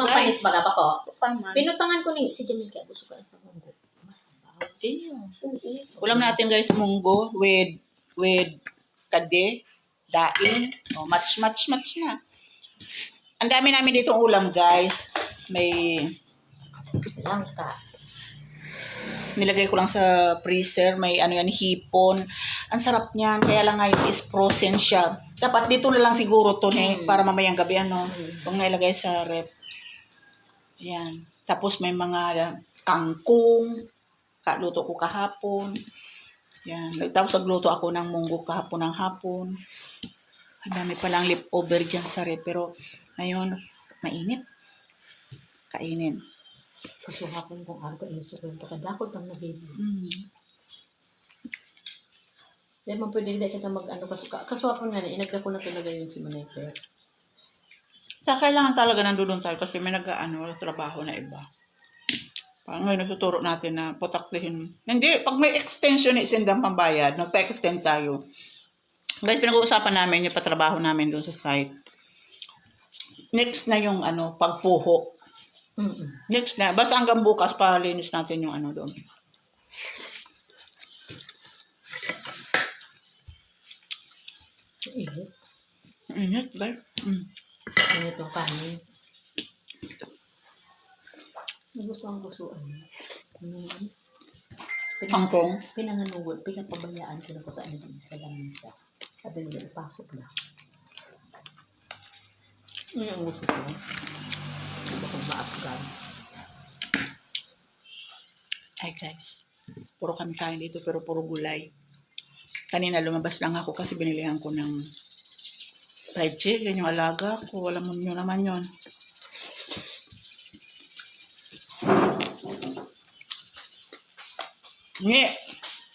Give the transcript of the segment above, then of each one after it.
mapanis guys. baga pa ko. Paman. Pinutangan ko ni si Jamil kaya gusto ko sa munggo. Masabaw. Ayun. Ulam natin guys, munggo with kade, daing. Oh, match na. Ang dami namin dito ulam guys. May Langka. nilagay ko lang sa freezer. May ano yan, hipon. Ang sarap niyan. Kaya lang ngayon is frozen siya. Dapat dito na lang siguro to para mamayang gabi ano. Kung nailagay sa rep. Ayan. Tapos may mga kangkong. Luto ko kahapon. Yan. Tapos nagluto ako ng munggo kahapon ng hapon. Ang dami palang leftover dyan sa rep. Pero ngayon, mainit. Kainin. Kasi hapon kung araw ko inisukin ko kadakot ang nabili. Dahil man pwede hindi kita mag-ano kaswapon nga na inagda ko na talaga yun si Manete. Kailangan talaga nandun tayo kasi may trabaho na iba. Parang ngayon nagtuturo natin na putaklihin. Hindi, pag may extension ni sindang pambayad, nagpa-extend tayo. Guys, pinag-uusapan namin yung patrabaho namin doon sa site. Next na yung pagpuho. Next na. Basta hanggang bukas, palinis natin yung doon. Init. Init, guys. Init yung kanin. Gusto ang gusto. Kangkong. Pinanganugod, pinapabayaan ko na ko taan din sa lamisa. Sabi nila, ipasok na. Ano yung gusto ko? Hindi ko maapgan. Ay guys, puro kami kain dito pero puro gulay. Kanina lumabas lang ako kasi binilihan ko ng fried chicken, yung alaga ko. Alam mo nyo naman yun. Ngi,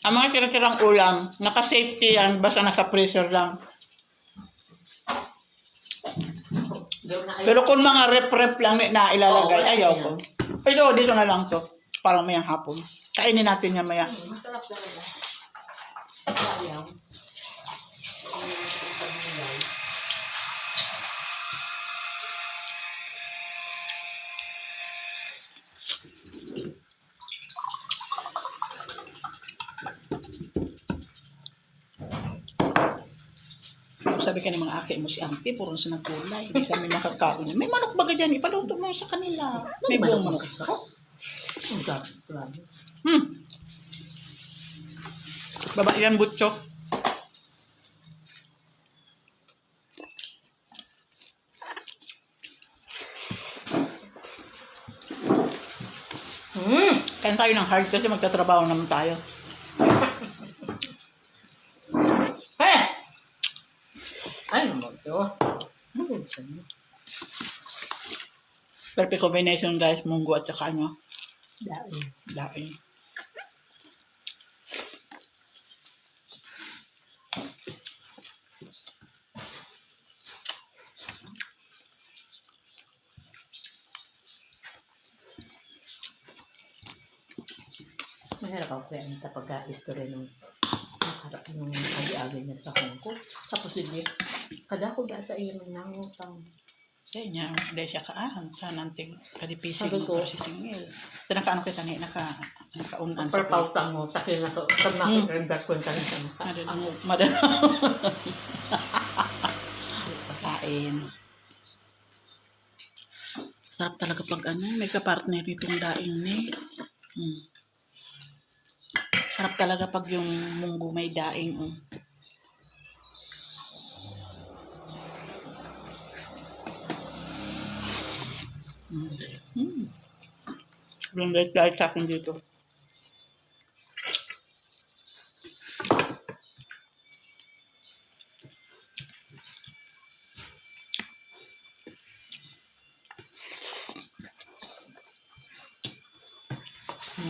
ang mga tira-tirang ulam, naka-safety yan, basta nasa freezer lang. Pero kung mga rep-rep lang na ilalagay, ayaw ko. Pero dito na lang to. Parang mayang hapon. Kainin natin yan maya. Masarap talaga. Ayaw. Sabi ka ng mga ake mo si auntie, puro sa nagkulay. Hindi kami nakakain. May manok baga dyan, ipaluto mo sa kanila. May buong manok. Ang sarap. Baba yan, butcho. Kain tayo ng hard kasi magtatrabaho naman tayo. Ay, naman ito. Perfect combination guys, munggo at saka Daing. daing. Mahirap ako kaya pagka-history nung agi-agi niya sa Hong Kong. Tapos hindi, kada ko ba sa iyo ng nangutang. Kaya niya, dahil siya kaahang, kananting kadipisig Sabi ko, mo si Singil. Nakaano kita ni, nakaunan sa Perpautang mo, takin na to. Pag nakikrendak ko yung kanisa mo. Madala. Kain. Sarap talaga pag may kapartner itong daing ni. Sarap talaga pag yung munggo may daing. Yung guys sa akin dito.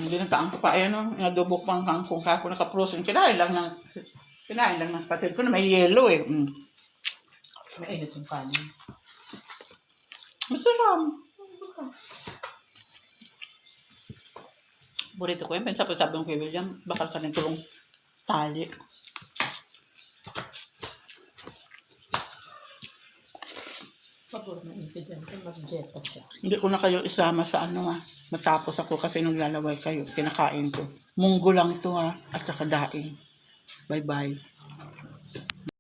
Ginataang ko pa, nadubok pang kangkong kako naka-frozen. Kinain lang ng patid ko na may yellow eh. Mainit yung kanin. Masarap. Burrito ko yun. Sabi ng kay William, bakal ka ng tulong tali. Pabor na infidel ko, mag-jeta siya. Hindi ko na kayo isama sa ano matapos ako kasi nung lalaway kayo, kinakain ko. Munggo lang to at saka daing. Bye-bye.